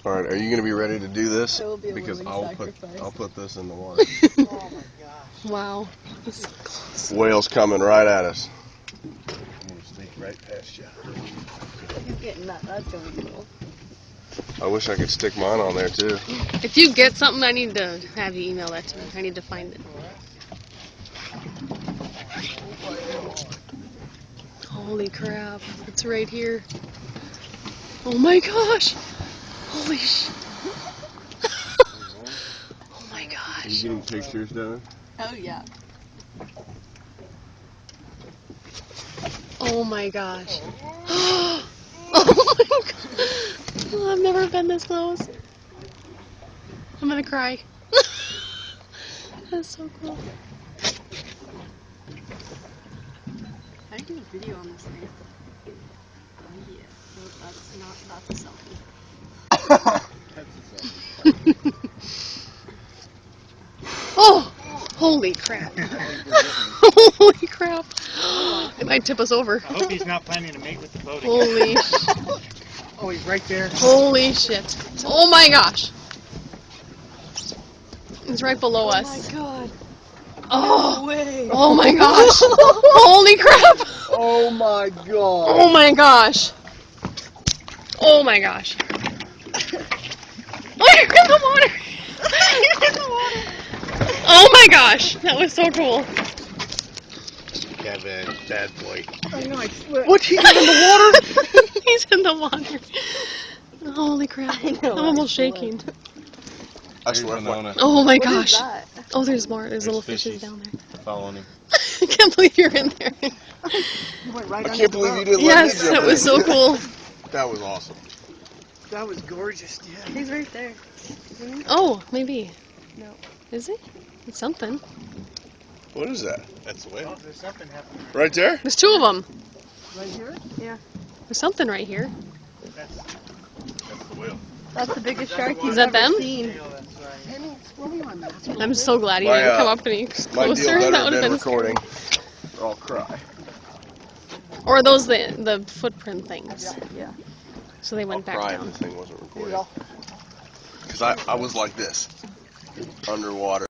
All right, are you gonna be ready to do this? It will be a Because I'll sacrifice. put this in the water. Oh my gosh. Wow. This is close. Whale's coming right at us. I'm gonna sneak right past you. He's getting that. That's gonna be cool. I wish I could stick mine on there too. If you get something, I need to have you email that to me. I need to find it. Holy crap. It's right here. Oh my gosh. Holy sh. Oh my Are you gosh. getting pictures done? Oh yeah. Oh my gosh. Oh my god. Oh, I've never been this close. I'm gonna cry. That's so cool. I do a video on this thing. Oh yeah. No, that's a selfie. Oh! Holy crap. Holy crap. It might tip us over. I hope he's not planning to mate with the boat again. Holy Oh, he's right there. Holy shit. Oh my gosh. He's right below us. Oh my god. Oh, No way. Oh my gosh. Holy crap. Oh my god. Oh my gosh. Oh my gosh. Oh, you're in the water. You're in the water. Oh my gosh. That was so cool. Kevin, bad boy. I know, I slipped. What? He got in the water? He's in the water. Holy crap. I'm almost shaking. I swear. Oh my What is gosh. that? Oh, there's more. There's little fishes fishies. down there. Following him. I can't believe you're in there. You went right I under can't the believe boat. you didn't Yes, let me jump that was in. so cool. That was awesome. That was gorgeous, yeah. He's right there. Oh, maybe. No. Is he? It's something. What is that? That's a Oh, whale. there's something happening. Right there? There's two of them. Right here? There's something right here. That's That's the whale. That's the biggest shark Is you've that ever them? seen. that's right. Penny, swimming on that. I'm so glad he My, didn't come up any My deal closer. better That would have been been recording. scary. Or I'll cry. Or are those the footprint things? Yeah. So they went I'll back cry down. if this thing wasn't recording. Because I was like this. Underwater.